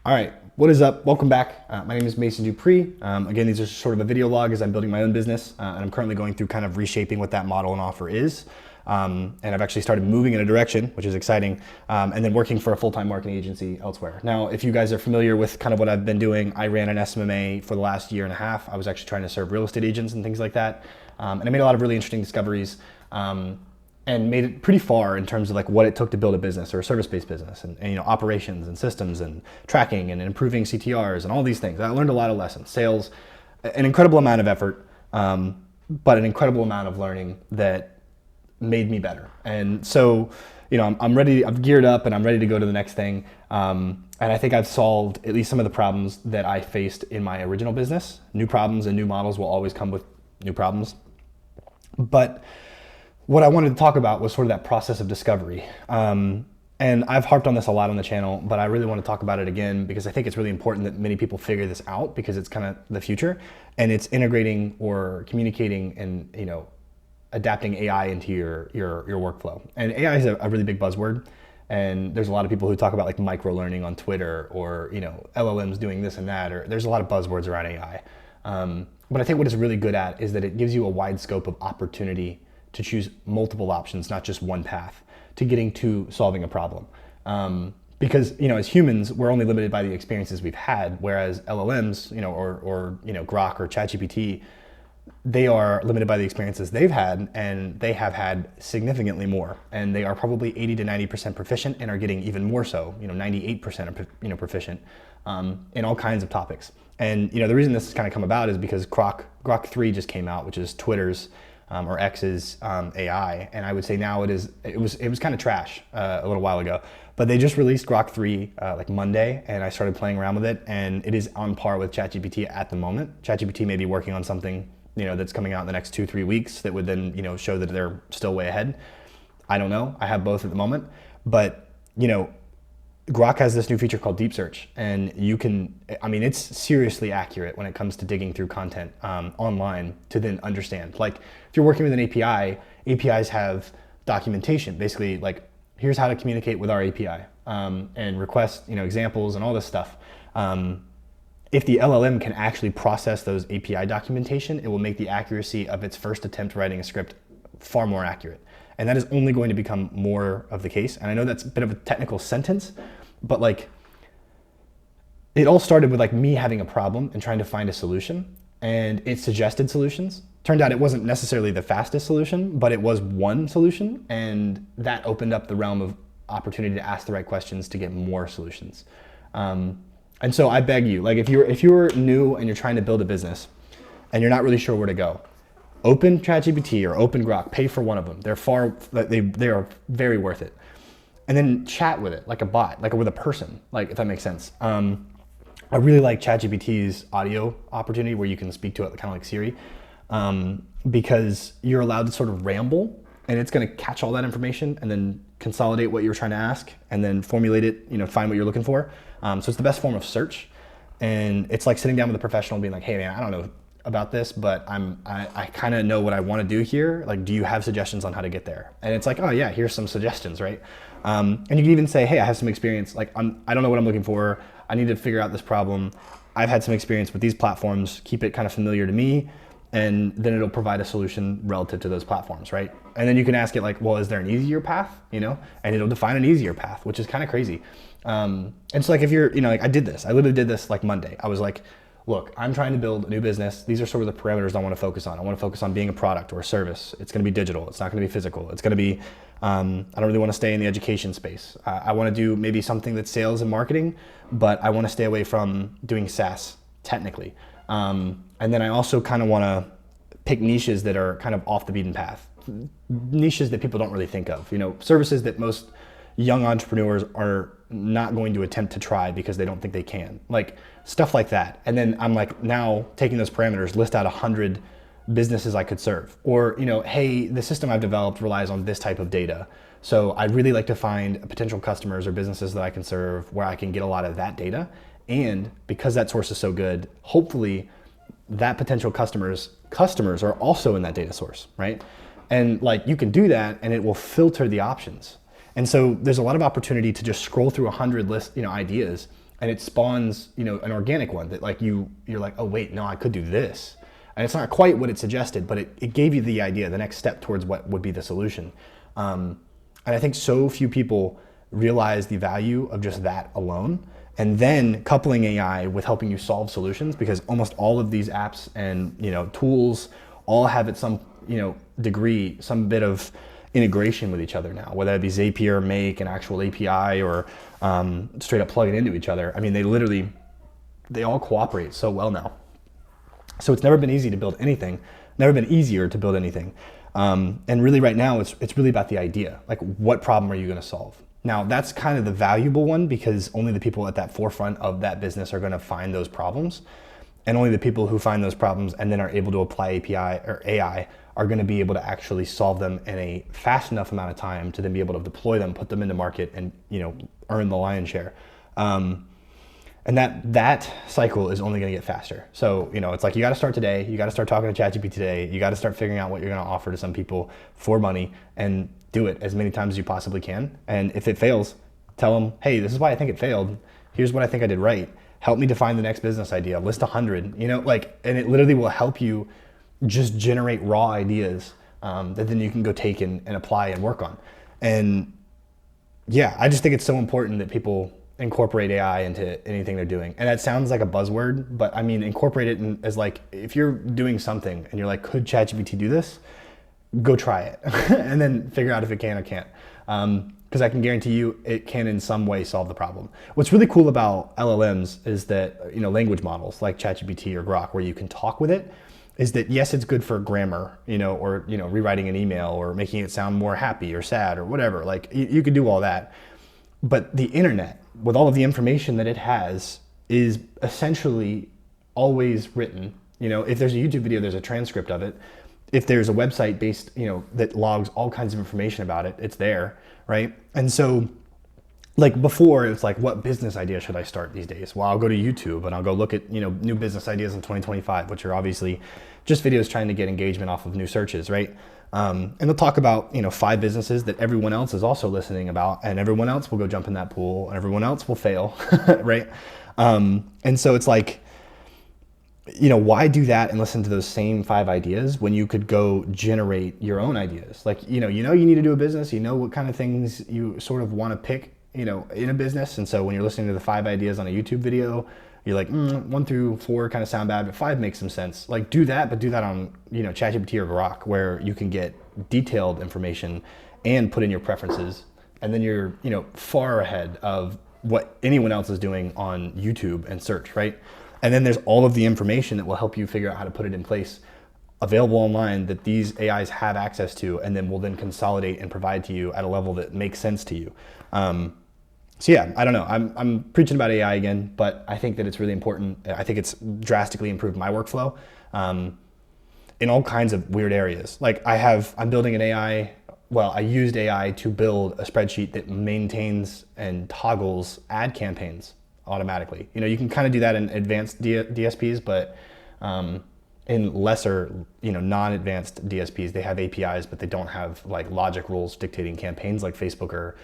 All right, what is up? Welcome back. My name is Mason Dupree. Again, these are sort of a video log as I'm building my own business, and I'm currently going through kind of reshaping what that model and offer is. And I've actually started moving in a direction, which is exciting, and then working for a full-time marketing agency elsewhere. Now, if you guys are familiar with kind of what I've been doing, I ran an SMMA for the last year and a half. I was actually trying to serve real estate agents and things like that. And I made a lot of really interesting discoveries. And made it pretty far in terms of like what it took to build a business or a service-based business and you know, operations and systems and tracking and improving CTRs and all these things. I learned a lot of lessons, sales, an incredible amount of effort, but an incredible amount of learning that made me better. And so, you know, I'm ready, I've geared up and I'm ready to go to the next thing. And I think I've solved at least some of the problems that I faced in my original business. New problems and new models will always come with new problems. But what I wanted to talk about was sort of that process of discovery. And I've harped on this a lot on the channel, but I really want to talk about it again because I think it's really important that many people figure this out because it's kind of the future and it's integrating or communicating and, you know, adapting AI into your workflow. And AI is a really big buzzword. And there's a lot of people who talk about like micro learning on Twitter or, you know, LLMs doing this and that, or there's a lot of buzzwords around AI. But I think what it's really good at is that it gives you a wide scope of opportunity to choose multiple options, not just one path to getting to solving a problem. Because, you know, as humans, we're only limited by the experiences we've had, whereas LLMs, you know, or you know, Grok or ChatGPT, they are limited by the experiences they've had, and they have had significantly more. And they are probably 80 to 90% proficient and are getting even more so, you know, 98% are, you know, proficient in all kinds of topics. And, you know, the reason this has kind of come about is because Grok 3 just came out, which is Twitter's or X's AI, and I would say now it was kind of trash a little while ago, but they just released Grok 3 like Monday, and I started playing around with it, and it is on par with ChatGPT at the moment. ChatGPT may be working on something, you know, that's coming out in the next 2-3 weeks that would then, you know, show that they're still way ahead. I don't know. I have both at the moment, but you know, Grok has this new feature called Deep Search, and you can, I mean, it's seriously accurate when it comes to digging through content online to then understand. Like if you're working with an API, APIs have documentation, basically like, here's how to communicate with our API and request, you know, examples and all this stuff. If the LLM can actually process those API documentation, it will make the accuracy of its first attempt writing a script far more accurate. And that is only going to become more of the case. And I know that's a bit of a technical sentence, but like it all started with like me having a problem and trying to find a solution, and it suggested solutions. Turned out it wasn't necessarily the fastest solution, but it was one solution, and that opened up the realm of opportunity to ask the right questions to get more solutions. And so I beg you, like if you're new and you're trying to build a business and you're not really sure where to go, open ChatGPT or open Grok, pay for one of them. They are very worth it. And then chat with it like a bot, like with a person, like if that makes sense. I really like ChatGPT's audio opportunity where you can speak to it kind of like Siri, because you're allowed to sort of ramble and it's going to catch all that information and then consolidate what you're trying to ask and then formulate it, you know, find what you're looking for. So it's the best form of search. And it's like sitting down with a professional and being like, hey man, I don't know about this, but I kind of know what I want to do here. Like, do you have suggestions on how to get there? And it's like, oh yeah, here's some suggestions, right? And you can even say, hey, I have some experience. Like, I don't know what I'm looking for. I need to figure out this problem. I've had some experience with these platforms. Keep it kind of familiar to me. And then it'll provide a solution relative to those platforms, right? And then you can ask it like, well, is there an easier path? You know, and it'll define an easier path, which is kind of crazy. And so like if you're, you know, like I literally did this like Monday. I was like, look, I'm trying to build a new business. These are sort of the parameters I want to focus on. I want to focus on being a product or a service. It's going to be digital. It's not going to be physical. It's going to be, I don't really want to stay in the education space. I want to do maybe something that's sales and marketing, but I want to stay away from doing SaaS technically. And then I also kind of want to pick niches that are kind of off the beaten path, niches that people don't really think of, you know, services that most young entrepreneurs are not going to attempt to try because they don't think they can, like stuff like that. And then I'm like, now taking those parameters, list out 100 businesses I could serve, or, you know, hey, the system I've developed relies on this type of data. So I'd really like to find potential customers or businesses that I can serve where I can get a lot of that data. And because that source is so good, hopefully that potential customers are also in that data source, right? And like you can do that and it will filter the options. And so there's a lot of opportunity to just scroll through 100 ideas and it spawns, an organic one that like you're like, oh wait, no, I could do this. And it's not quite what it suggested, but it gave you the idea, the next step towards what would be the solution. And I think so few people realize the value of just that alone. And then coupling AI with helping you solve solutions, because almost all of these apps and tools all have at some degree some bit of integration with each other now, whether it be Zapier, Make, an actual API, or straight up plug it into each other. I mean, they all cooperate so well now. So it's never been easy to build anything, never been easier to build anything. And really right now, it's really about the idea, like what problem are you gonna solve? Now that's kind of the valuable one, because only the people at that forefront of that business are gonna find those problems. And only the people who find those problems and then are able to apply API or AI are gonna be able to actually solve them in a fast enough amount of time to then be able to deploy them, put them into market, and earn the lion's share. And that cycle is only going to get faster. So, it's like you got to start today. You got to start talking to ChatGPT today. You got to start figuring out what you're going to offer to some people for money, and do it as many times as you possibly can. And if it fails, tell them, hey, this is why I think it failed. Here's what I think I did right. Help me define the next business idea. List 100, and it literally will help you just generate raw ideas that then you can go take and apply and work on. And yeah, I just think it's so important that people incorporate AI into anything they're doing. And that sounds like a buzzword, but I mean, incorporate it as like, if you're doing something and you're like, could ChatGPT do this? Go try it and then figure out if it can or can't. Because I can guarantee you it can in some way solve the problem. What's really cool about LLMs is that, language models like ChatGPT or Grok, where you can talk with it, is that yes, it's good for grammar, or, rewriting an email or making it sound more happy or sad or whatever. Like you could do all that. But the internet, with all of the information that it has, is essentially always written. If there's a YouTube video, there's a transcript of it. If there's a website based, that logs all kinds of information about it, it's there, right? And so, like before, it's like, what business idea should I start these days? Well, I'll go to YouTube and I'll go look at, new business ideas in 2025, which are obviously just videos trying to get engagement off of new searches, right? And they'll talk about, 5 businesses that everyone else is also listening about, and everyone else will go jump in that pool, and everyone else will fail, right? And so it's like, why do that and listen to those same 5 ideas when you could go generate your own ideas? Like, you need to do a business, what kind of things you sort of want to pick, in a business. And so when you're listening to the 5 ideas on a YouTube video, you're like, 1 through 4 kind of sound bad, but 5 makes some sense. Like do that, but do that on, ChatGPT or Grok, where you can get detailed information and put in your preferences. And then you're, far ahead of what anyone else is doing on YouTube and search, right? And then there's all of the information that will help you figure out how to put it in place, available online, that these AIs have access to, and then will then consolidate and provide to you at a level that makes sense to you. So yeah, I don't know. I'm preaching about AI again, but I think that it's really important. I think it's drastically improved my workflow in all kinds of weird areas. Like I'm building an AI. Well, I used AI to build a spreadsheet that maintains and toggles ad campaigns automatically. You can kind of do that in advanced DSPs, but in lesser, non-advanced DSPs, they have APIs, but they don't have like logic rules dictating campaigns like Facebook or,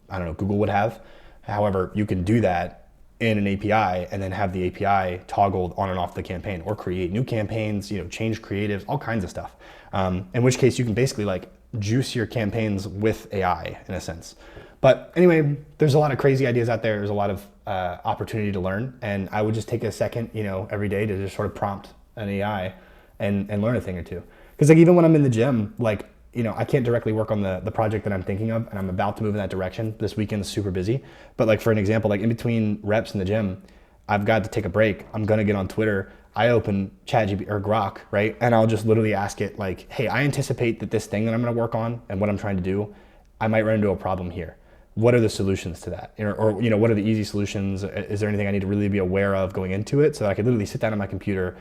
I don't know, Google would have. However, you can do that in an API and then have the API toggled on and off the campaign, or create new campaigns, change creatives, all kinds of stuff. In which case you can basically like juice your campaigns with AI in a sense. But anyway, there's a lot of crazy ideas out there. There's a lot of opportunity to learn. And I would just take a second, every day to just sort of prompt an AI and learn a thing or two. Because like even when I'm in the gym, like, I can't directly work on the project that I'm thinking of, and I'm about to move in that direction. This weekend's super busy. But like for an example, like in between reps in the gym, I've got to take a break. I'm gonna get on Twitter. I open ChatGPT or Grok, right? And I'll just literally ask it like, hey, I anticipate that this thing that I'm gonna work on and what I'm trying to do, I might run into a problem here. What are the solutions to that? Or what are the easy solutions? Is there anything I need to really be aware of going into it, so that I could literally sit down at my computer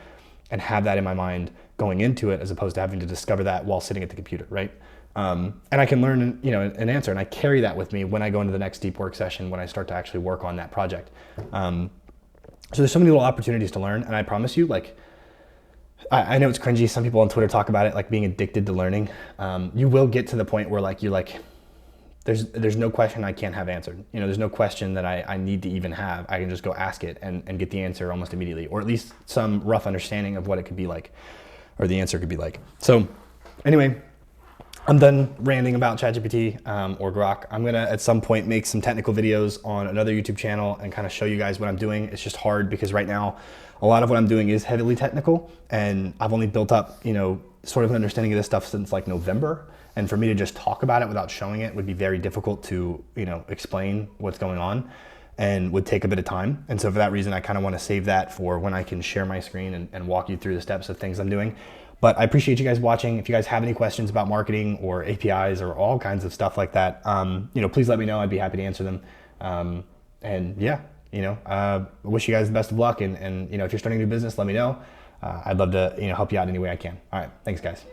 and have that in my mind going into it, as opposed to having to discover that while sitting at the computer, right? And I can learn, an answer, and I carry that with me when I go into the next deep work session, when I start to actually work on that project. So there's so many little opportunities to learn, and I promise you, like, I know it's cringy. Some people on Twitter talk about it like being addicted to learning. You will get to the point where like you're like there's no question I can't have answered. You know, there's no question that I need to even have. I can just go ask it and get the answer almost immediately, or at least some rough understanding of what it could be like, or the answer could be like. So anyway, I'm done ranting about ChatGPT or Grok. I'm gonna at some point make some technical videos on another YouTube channel and kind of show you guys what I'm doing. It's just hard because right now, a lot of what I'm doing is heavily technical, and I've only built up, you know, sort of an understanding of this stuff since like November. And for me to just talk about it without showing it would be very difficult to, you know, explain what's going on, and would take a bit of time. And so for that reason, I kind of want to save that for when I can share my screen and walk you through the steps of things I'm doing. But I appreciate you guys watching. If you guys have any questions about marketing or APIs or all kinds of stuff like that, you know, please let me know. I'd be happy to answer them. And yeah, you know, I wish you guys the best of luck. And you know, if you're starting a new business, let me know. I'd love to, you know, help you out any way I can. All right. Thanks, guys.